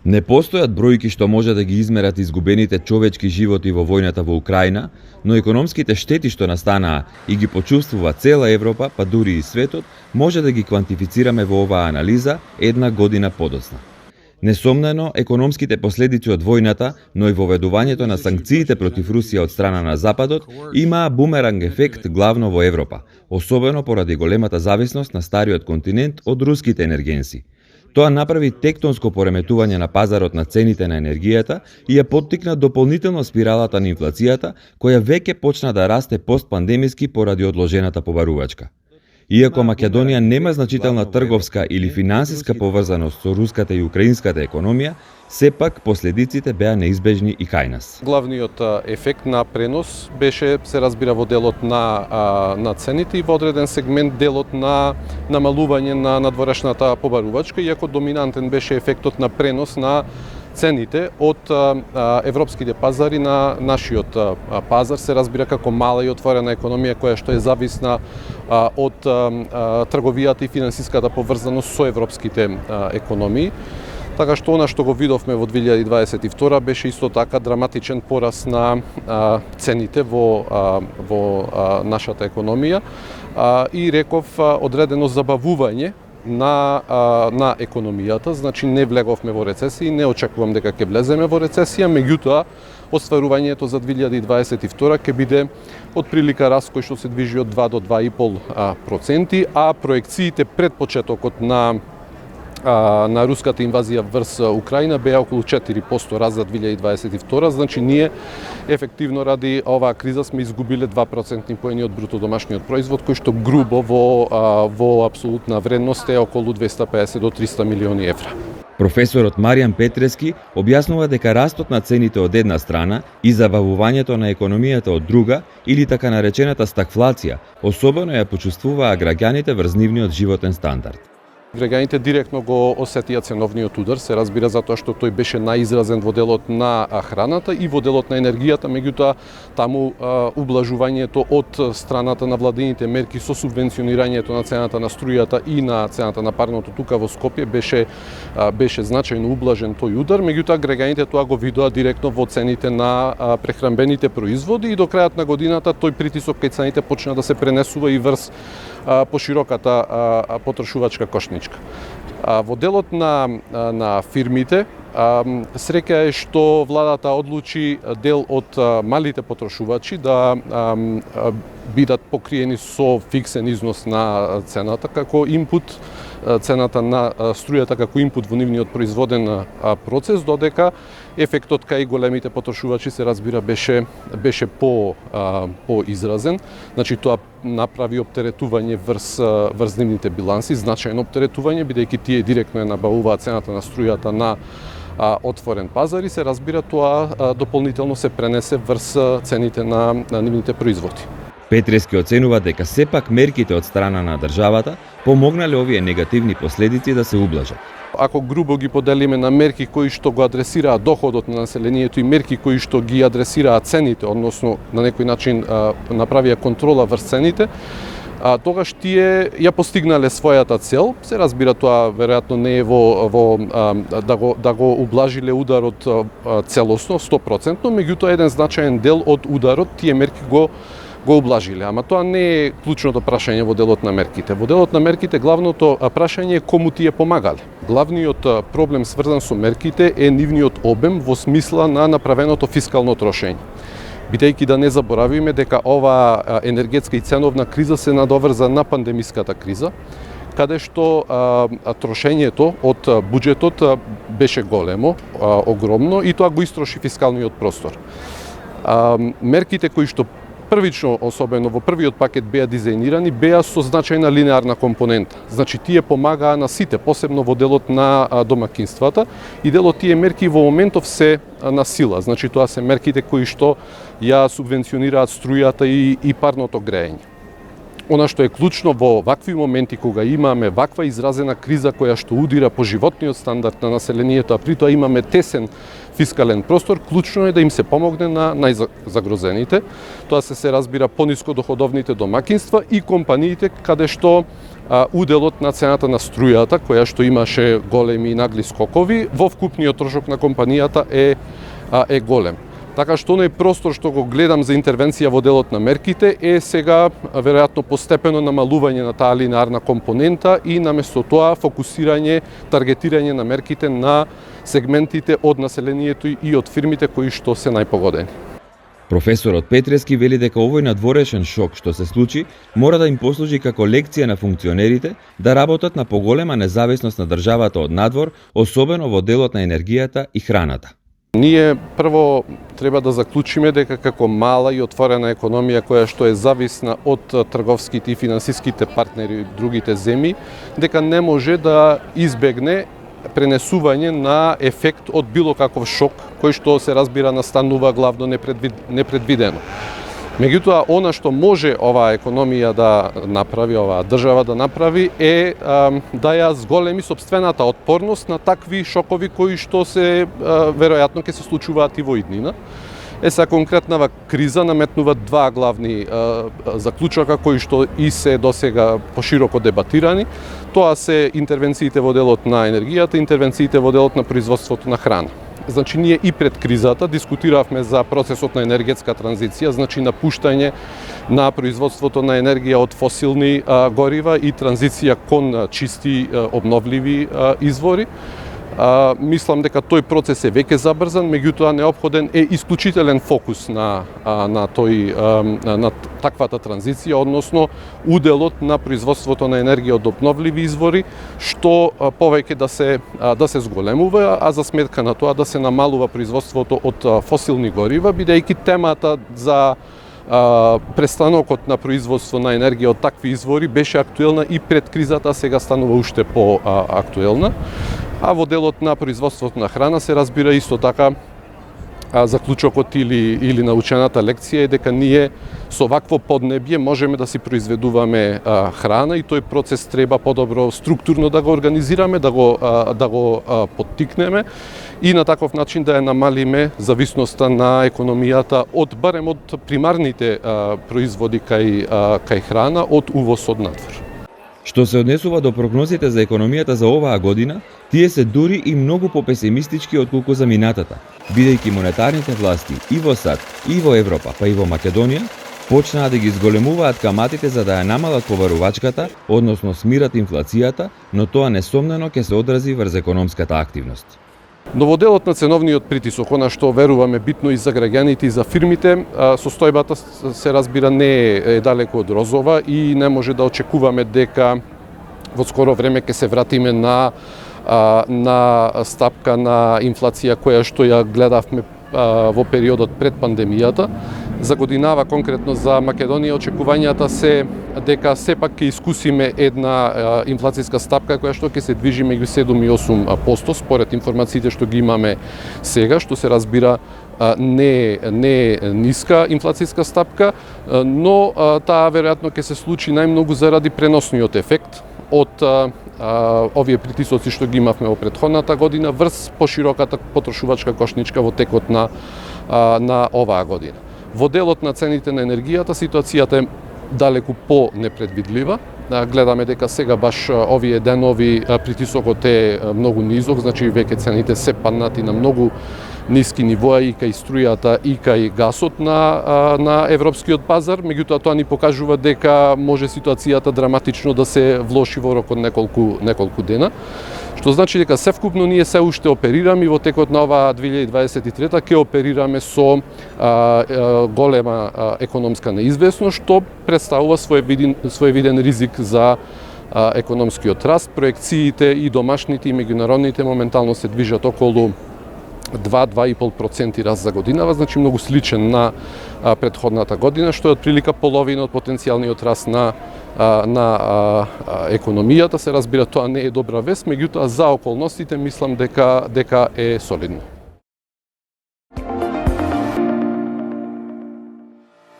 Не постојат бројки што може да ги измерат изгубените човечки животи во војната во Украина, но економските штети што настанаа и ги почувствува цела Европа, па дури и светот, може да ги квантифицираме во оваа анализа една година подоцна. Несомнено, економските последици од војната, но и воведувањето на санкциите против Русија од страна на Западот имаа бумеранг ефект главно во Европа, особено поради големата зависност на стариот континент од руските енергенси. Тоа направи тектонско пореметување на пазарот на цените на енергијата и ја поттикна дополнително спиралата на инфлацијата, која веќе почна да расте постпандемиски поради одложената побарувачка. Иако Македонија нема значителна трговска или финансиска поврзаност со руската и украинската економија, сепак последиците беа неизбежни и кај нас. Главниот ефект на пренос беше, се разбира, во делот на цените и во одреден сегмент делот на намалување на надворешната побарувачка, иако доминантен беше ефектот на пренос на цените од европските пазари на нашиот пазар, се разбира како мала и отворена економија која што е зависна од трговијата и финансиската поврзаност со европските економии. Така што она што го видовме во 2022 беше исто така драматичен пораст на цените во нашата економија и реков одредено забавување на економијата, значи не влеговме во рецесија, не очекувам дека ќе влеземе во рецесија, меѓутоа остварувањето за 2022 ќе биде од прилика раст кој што се движи од 2 до 2,5%, а проекциите пред почетокот на руската инвазија врз Украина беа околу 4% раст за 2022, значи ние ефективно ради оваа криза сме изгубиле 2% поени од бруто домашниот производ, кој што грубо во апсолутна вредност е околу 250 до 300 милиони евра. Професорот Маријан Петрески објаснува дека растот на цените од една страна и забавувањето на економијата од друга, или така наречената стагфлација, особено ја почувствуваа граѓаните врз нивниот животен стандард. Граѓаните директно го осетија ценовниот удар, се разбира затоа што тој беше најизразен во делот на храната и во делот на енергијата, меѓутоа таму ублажувањето од страната на владините мерки со субвенционирањето на цената на струјата и на цената на парното тука во Скопје беше значајно ублажен тој удар, меѓутоа граѓаните тоа го видоа директно во цените на прехранбените производи и до крајот на годината тој притисок кај цените почна да се пренесува и врз пошироката потрошувачка кошничка. Во делот на фирмите, среќа е што владата одлучи дел од малите потрошувачи да бидат покриени со фиксен износ на цената како инпут, цената на струјата како инпут во нивниот производен процес, додека ефектот кај големите потрошувачи се разбира беше по-изразен. Значи тоа направи оптеретување врз нивните биланси, значајно оптеретување, бидејќи тие директно ја набавуваат цената на струјата на отворен пазар и се разбира тоа дополнително се пренесе врз цените на нивните производи. Петрески оценува дека сепак мерките од страна на државата помогнале овие негативни последици да се ублажат. Ако грубо ги поделиме на мерки кои што го адресираат доходот на населението и мерки кои што ги адресираат цените, односно на некој начин направија контрола врз цените, тогаш тие ја постигнале својата цел. Се разбира тоа веројатно не е да го ублажиле ударот целосно 100%, меѓутоа еден значаен дел од ударот тие мерки го ублажиле. Ама тоа не е клучното прашање во делот на мерките. Во делот на мерките главното прашање е кому тие помагале. Главниот проблем сврзан со мерките е нивниот обем во смисла на направеното фискално трошење. Бидејќи да не заборавиме дека ова енергетска и ценовна криза се надоврза на пандемиската криза, каде што трошењето од буџетот беше големо, огромно и тоа го истроши фискалниот простор. Мерките кои што првично, особено во првиот пакет беа дизајнирани, беа со значајна линеарна компонента. Значи тие помагаа на сите, посебно во делот на домакинствата и делот тие мерки во моментов се на сила. Значи тоа се мерките кои што ја субвенционираат струјата и парното грејење. Она што е клучно во вакви моменти кога имаме ваква изразена криза која што удира по животниот стандард на населението, а при тоа имаме тесен фискален простор, клучно е да им се помогне на најзагрозените. Тоа се разбира пониско доходовните домакинства и компаниите каде што уделот на цената на струјата, која што имаше големи и нагли скокови, во вкупниот трошок на компанијата е голем. Така што оној простор што го гледам за интервенција во делот на мерките е сега веројатно постепено намалување на таа линеарна компонента и наместо тоа фокусирање, таргетирање на мерките на сегментите од населението и од фирмите кои што се најпогодени. Професорот Петрески вели дека овој надворешен шок што се случи мора да им послужи како лекција на функционерите да работат на поголема независност на државата од надвор, особено во делот на енергијата и храната. Ние прво треба да заклучиме дека како мала и отворена економија која што е зависна од трговските и финансиските партнери од другите земји, дека не може да избегне пренесување на ефект од било каков шок кој што се разбира настанува главно непредвидено. Меѓутоа, она што може оваа економија да направи, оваа држава да направи е да ја зголеми сопствената отпорност на такви шокови кои што се веројатно ќе се случуваат и во иднина. Конкретнава криза наметнува два главни заклучока кои што и се досега пошироко дебатирани. Тоа се интервенциите во делот на енергијата, интервенциите во делот на производството на храна. Значи, ние и пред кризата дискутиравме за процесот на енергетска транзиција, значи напуштање на производството на енергија од фосилни горива и транзиција кон чисти обновливи извори. Мислам дека тој процес е веќе забрзан, меѓутоа неопходен е исклучителен фокус на таквата транзиција, односно уделот на производството на енергија од обновливи извори, што повеќе да се зголемува, а за сметка на тоа да се намалува производството од фосилни горива, бидејќи темата за престанокот на производство на енергија од такви извори беше актуелна и пред кризата, сега станува уште по-актуелна. А во делот на производството на храна се разбира исто така заклучокот или научената лекција е дека ние со вакво поднебје можеме да си произведуваме храна и тој процес треба подобро структурно да го организираме, да го поттикнеме и на таков начин да ја намалиме зависноста на економијата барем од примарните производи кај храна од увоз од надвор. Што се однесува до прогнозите за економијата за оваа година, тие се дури и многу попесимистички отколку за минатата, бидејќи монетарните власти и во САД, и во Европа, па и во Македонија, почнаа да ги зголемуваат каматите за да ја намалат поварувачката, односно смират инфлацијата, но тоа несомнено ќе се одрази врз економската активност. Но во делот на ценовниот притисок, она што веруваме битно и за граѓаните и за фирмите, состојбата се разбира не е далеко од розова и не може да очекуваме дека во скоро време ќе се вратиме на стапка на инфлација која што ја гледавме во периодот пред пандемијата. За годинава конкретно за Македонија очекувањата се дека сепак ќе искусиме една инфлацијска стапка која што ќе се движи меѓу 7 и 8% според информациите што ги имаме сега, што се разбира не е ниска инфлацијска стапка, но таа веројатно ќе се случи најмногу заради преносниот ефект од овие притисоци што ги имавме во претходната година врз пошироката потрошувачка кошничка во текот на оваа година. Во делот на цените на енергијата ситуацијата е далеку по-непредвидлива. Гледаме дека сега баш овие денови притисокот е многу низок, значи веќе цените се паднати на многу ниски нивоа и кај струјата и кај гасот на европскиот пазар, меѓутоа тоа ни покажува дека може ситуацијата драматично да се влоши во рок од неколку дена, што значи дека севкупно ние се уште оперираме и во текот на оваа 2023 ќе оперираме со голема економска неизвестност, што представува своевиден ризик за економскиот раст. Проекциите и домашните и меѓународните моментално се движат околу 2-2,5% раст за годинава, значи многу сличен на претходната година, што е отприлика половина од потенцијалниот раст на економијата. Се разбира, тоа не е добра вест, меѓутоа за околностите мислам дека е солидно.